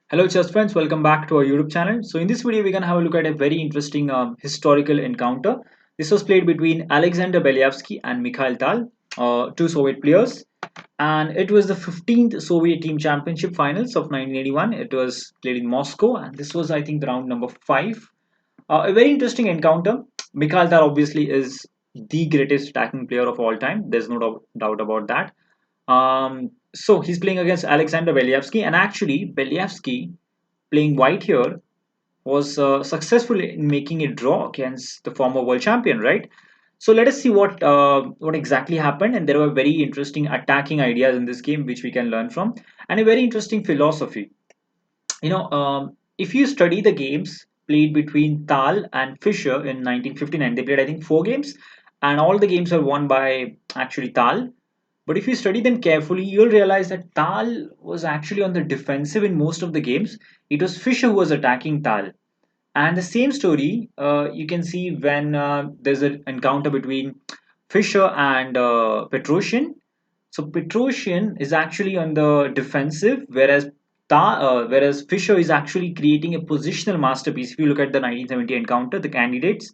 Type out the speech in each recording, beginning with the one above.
Hello chess friends, welcome back to our YouTube channel. So in this video we're going to have a look at a very interesting historical encounter. This was played between Alexander Beliavsky and Mikhail Tal, two Soviet players, and it was the 15th Soviet Team Championship Finals of 1981. It was played in Moscow, and this was, I think, the round number 5. A very interesting encounter. Mikhail Tal obviously is the greatest attacking player of all time. There's no doubt about that. So he's playing against Alexander Beliavsky, and actually Beliavsky playing white here was successful in making a draw against the former world champion, right? So let us see what exactly happened, and there were very interesting attacking ideas in this game which we can learn from, and a very interesting philosophy. If you study the games played between Tal and Fischer in 1959, they played I think 4 games, and all the games were won by actually Tal. But if you study them carefully, you'll realize that Tal was actually on the defensive in most of the games. It was Fischer who was attacking Tal. And the same story you can see when there's an encounter between Fischer and Petrosian. So Petrosian is actually on the defensive, whereas Fischer is actually creating a positional masterpiece. If you look at the 1970 encounter, the candidates,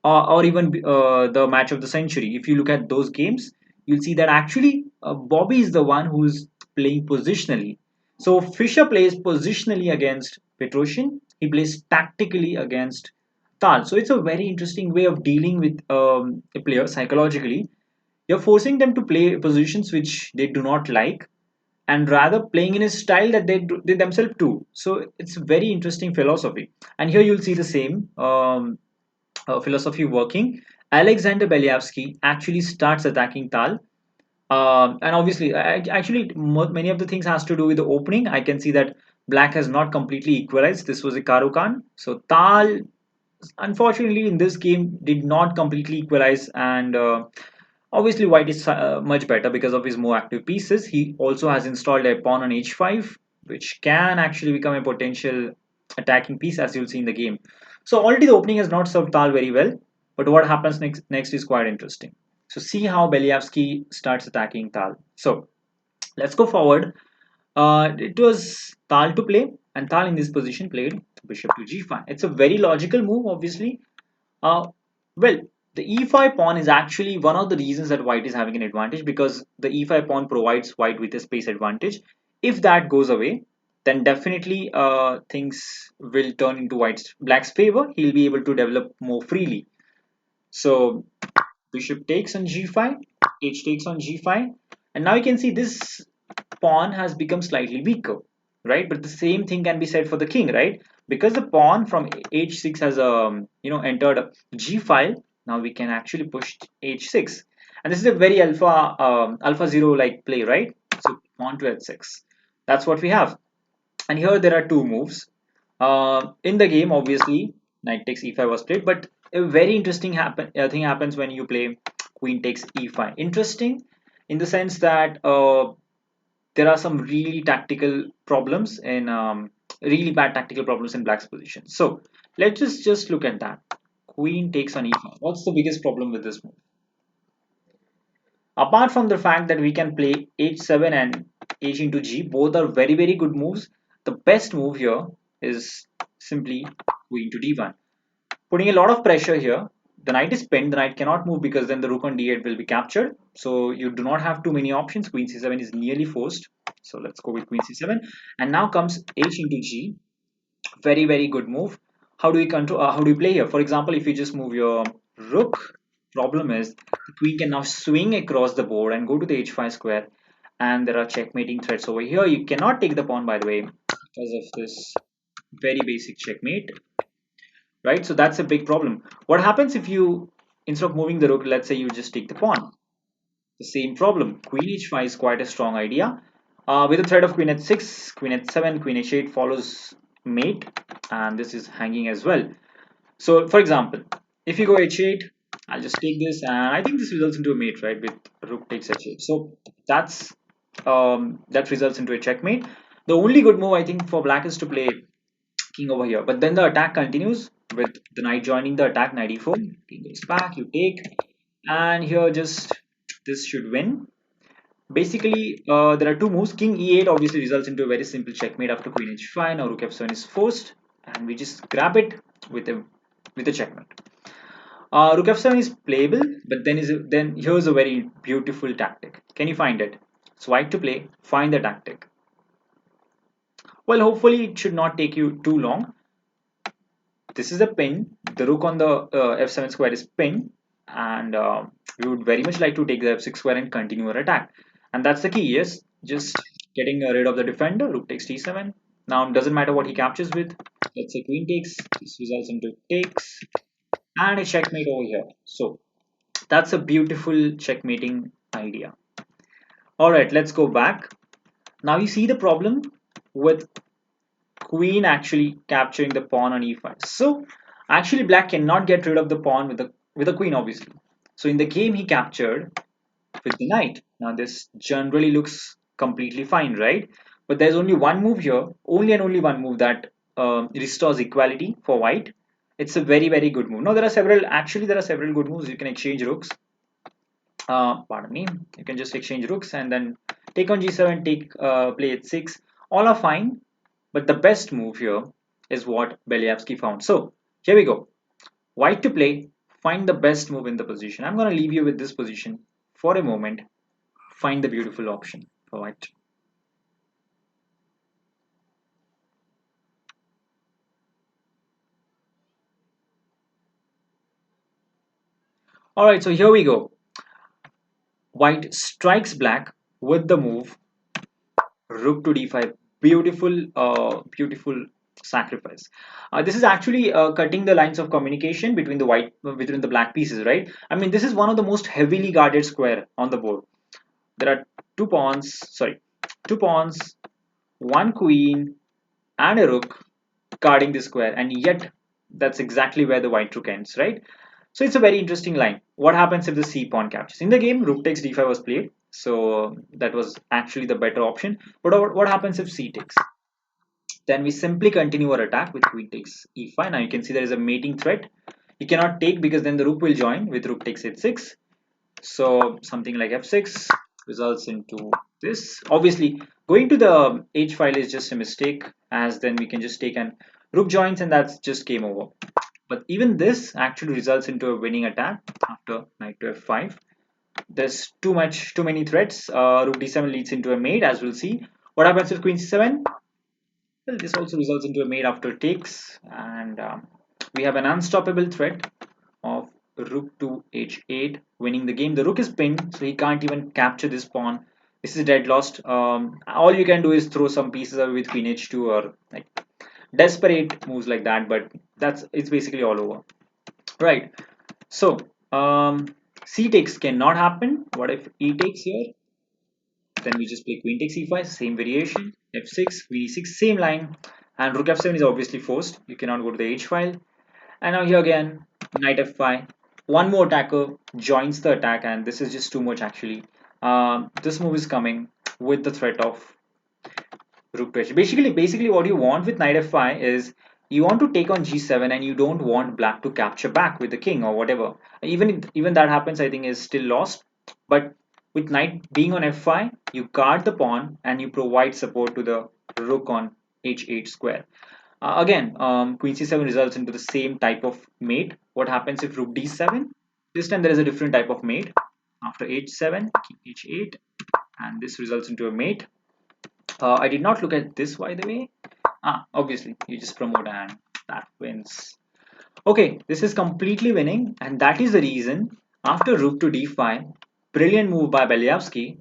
or even the match of the century, if you look at those games, you'll see that actually Bobby is the one who's playing positionally. So Fischer plays positionally against Petrosian. He plays tactically against Tal. So it's a very interesting way of dealing with a player psychologically. You're forcing them to play positions which they do not like, and rather playing in a style that they themselves do. So it's a very interesting philosophy. And here you'll see the same philosophy working. Alexander Beliavsky actually starts attacking Tal. And obviously, actually, many of the things has to do with the opening. I can see that black has not completely equalized. This was a Caro-Kann. So Tal, unfortunately, in this game did not completely equalize, and obviously white is much better because of his more active pieces. He also has installed a pawn on h5, which can actually become a potential attacking piece, as you'll see in the game. So already the opening has not served Tal very well, but what happens next is quite interesting. So see how Beliavsky starts attacking Tal. So let's go forward. It was Tal to play, and Tal in this position played bishop to g5. It's a very logical move, obviously. Well, the e5 pawn is actually one of the reasons that white is having an advantage, because the e5 pawn provides white with a space advantage. If that goes away, then definitely things will turn into black's favor. He'll be able to develop more freely. So bishop takes on g5, h takes on g5, and now you can see this pawn has become slightly weaker, right? But the same thing can be said for the king, right? Because the pawn from h6 has entered g file. Now we can actually push h6, and this is a very alpha zero like play, right? So pawn to h6. That's what we have. And here there are two moves. In the game, obviously, knight takes e5 was played, but a very interesting thing happens when you play queen takes e5. Interesting in the sense that there are some really bad tactical problems in black's position. So let's just look at that. Queen takes on e5. What's the biggest problem with this move? Apart from the fact that we can play h7 and h into g, both are very good moves. The best move here is simply queen to d1, putting a lot of pressure here. The knight is pinned. The knight cannot move because then the rook on d8 will be captured. So you do not have too many options. Queen c7 is nearly forced. So let's go with queen c7. And now comes h into g. Very good move. How do we control? How do we play here? For example, if you just move your rook, problem is the queen can now swing across the board and go to the h5 square. And there are checkmating threats over here. You cannot take the pawn, by the way, because of this very basic checkmate, right? So that's a big problem. What happens if you, instead of moving the rook, let's say you just take the pawn? The same problem. Queen h5 is quite a strong idea. With the threat of queen h6, queen h7, queen h8 follows mate, and this is hanging as well. So, for example, if you go h8, I'll just take this, and I think this results into a mate, right? With rook takes h8. So that results into a checkmate. The only good move I think for black is to play king over here. But then the attack continues with the knight joining the attack, knight e4. King goes back, you take, and here just this should win. Basically, there are two moves. King e8 obviously results into a very simple checkmate after queen h5. Now rook f7 is forced, and we just grab it with a checkmate. Rook f7 is playable, but then here's a very beautiful tactic. Can you find it? So white to play. Find the tactic. Well, hopefully it should not take you too long. This is a pin. The rook on the f7 square is pinned, and we would very much like to take the f6 square and continue our attack. And that's the key. Yes, just getting rid of the defender. Rook takes d7. Now it doesn't matter what he captures with. Let's say queen takes. This results into takes and a checkmate over here. So that's a beautiful checkmating idea. All right, let's go back. Now you see the problem with queen actually capturing the pawn on e5. So actually black cannot get rid of the pawn with the queen obviously. So in the game he captured with the knight. Now this generally looks completely fine, right? But there's only one move here, only and only one move that restores equality for white. It's a very good move. Now there are several good moves. You can exchange rooks. Pardon me. You can just exchange rooks and then take on g7, take play h6. All are fine, but the best move here is what Beliavsky found. So here we go. White to play. Find the best move in the position. I'm going to leave you with this position for a moment. Find the beautiful option for white. All right, so here we go. White strikes black with the move rook to d5. Beautiful sacrifice. This is actually cutting the lines of communication between the black pieces, right? I mean, this is one of the most heavily guarded square on the board. There are two pawns, one queen, and a rook guarding the square, and yet that's exactly where the white rook ends, right? So it's a very interesting line. What happens if the c pawn captures? In the game, rook takes d5 was played, so that was actually the better option. But what happens if c takes? Then we simply continue our attack with queen takes e5. Now you can see there is a mating threat. You cannot take because then the rook will join with rook takes h6. So something like f6 results into this. Obviously, going to the h file is just a mistake, as then we can just take an rook joins and that's just game over. But even this actually results into a winning attack after knight to f5. There's too many threats. Rook d7 leads into a mate, as we'll see. What happens with queen c7? Well, this also results into a mate after takes, and we have an unstoppable threat of rook to h8, winning the game. The rook is pinned, so he can't even capture this pawn. This is dead lost. All you can do is throw some pieces away with queen h2 or like desperate moves like that, but it's basically all over. Right. So c takes cannot happen. What if e takes here? Then we just play queen takes e5, same variation, f6, queen e6, same line, and rook f7 is obviously forced. You cannot go to the h file. And now here again, knight f5. One more attacker joins the attack, and this is just too much actually. This move is coming with the threat of rook to h. Basically, what you want with knight f5 is you want to take on g7, and you don't want black to capture back with the king or whatever. Even that happens, I think, is still lost. But with knight being on f5, you guard the pawn and you provide support to the rook on h8 square. Again, queen c7 results into the same type of mate. What happens if rook d7? This time there is a different type of mate. After h7, king h8, and this results into a mate. I did not look at this, by the way. Obviously, you just promote and that wins. Okay, this is completely winning, and that is the reason after rook to d5, brilliant move by Beliavsky,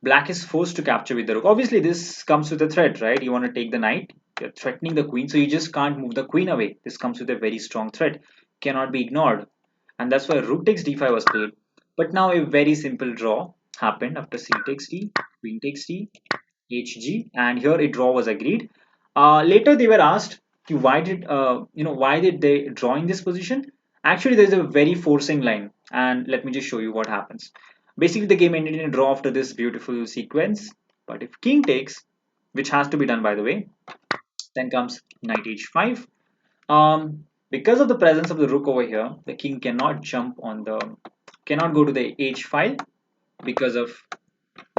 black is forced to capture with the rook. Obviously, this comes with a threat, right? You want to take the knight, you're threatening the queen, so you just can't move the queen away. This comes with a very strong threat, cannot be ignored. And that's why rook takes d5 was played. But now a very simple draw happened after c takes d, queen takes d, hg, and here a draw was agreed. Later they were asked why did they draw in this position. Actually, there's a very forcing line, and let me just show you what happens. Basically, the game ended in a draw after this beautiful sequence. But if king takes, which has to be done by the way, then comes knight h5. Because of the presence of the rook over here, the king cannot go to the h file because of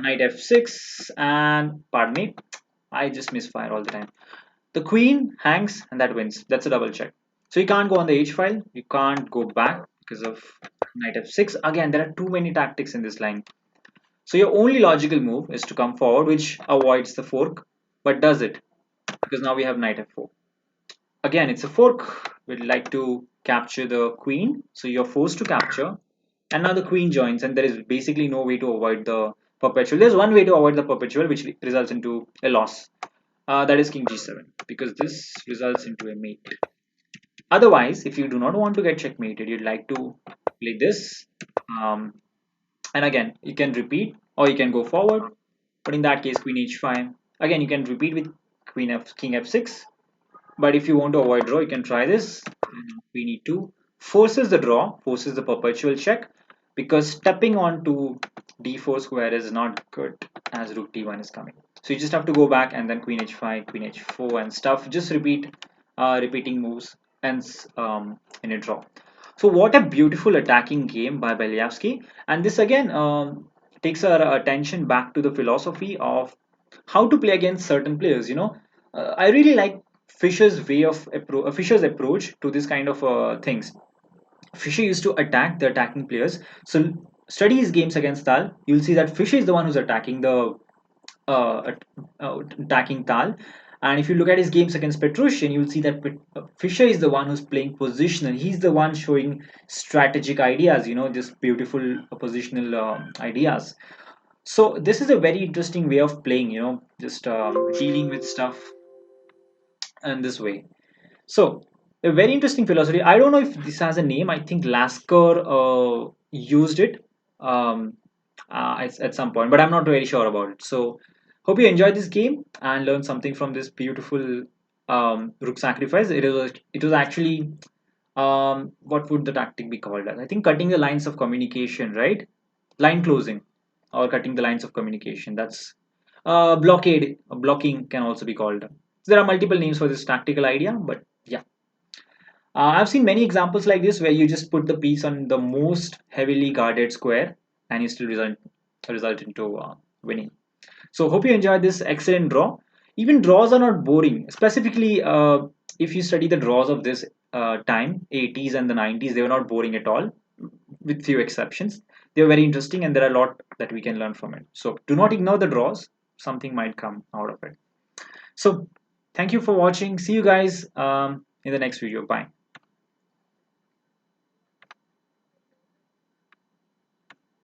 Knight f6, and pardon me, I just misfire all the time. The queen hangs, and that wins. That's a double check. So you can't go on the h file. You can't go back because of knight f6. Again, there are too many tactics in this line. So your only logical move is to come forward, which avoids the fork, but does it because now we have knight f4. Again, it's a fork. We'd like to capture the queen, so you're forced to capture, and now the queen joins, and there is basically no way to avoid the perpetual. There's one way to avoid the perpetual, which results into a loss. That is king g7, because this results into a mate. Otherwise, if you do not want to get checkmated, you'd like to play this, um, and again you can repeat or you can go forward. But in that case, queen h5. Again, you can repeat with king f6. But if you want to avoid draw, you can try this. Queen e2 forces the draw, forces the perpetual check, because stepping onto d4 square is not good as rook d1 is coming. So you just have to go back and then queen h5, queen h4 and stuff. Just repeating moves and in a draw. So what a beautiful attacking game by Beliavsky. And this again takes our attention back to the philosophy of how to play against certain players. I really like Fischer's approach to this kind of things. Fischer used to attack the attacking players. So study his games against Tal. You'll see that Fischer is the one who's attacking the attacking Tal. And if you look at his games against Petrosian, you'll see that Fischer is the one who's playing positional. He's the one showing strategic ideas. Just beautiful positional ideas. So this is a very interesting way of playing. Just dealing with stuff in this way. So, a very interesting philosophy. I don't know if this has a name. I think Lasker used it at some point, but I'm not very sure about it. So, hope you enjoyed this game and learned something from this beautiful rook sacrifice. It was actually what would the tactic be called as? I think cutting the lines of communication, right? Line closing or cutting the lines of communication. That's blockade. Blocking can also be called. So there are multiple names for this tactical idea, but yeah. I've seen many examples like this where you just put the piece on the most heavily guarded square and you still result into winning. So hope you enjoyed this excellent draw. Even draws are not boring. Specifically, if you study the draws of this time, 80s and the 90s, they were not boring at all, with few exceptions. They were very interesting, and there are a lot that we can learn from it. So do not ignore the draws. Something might come out of it. So thank you for watching. See you guys in the next video. Bye.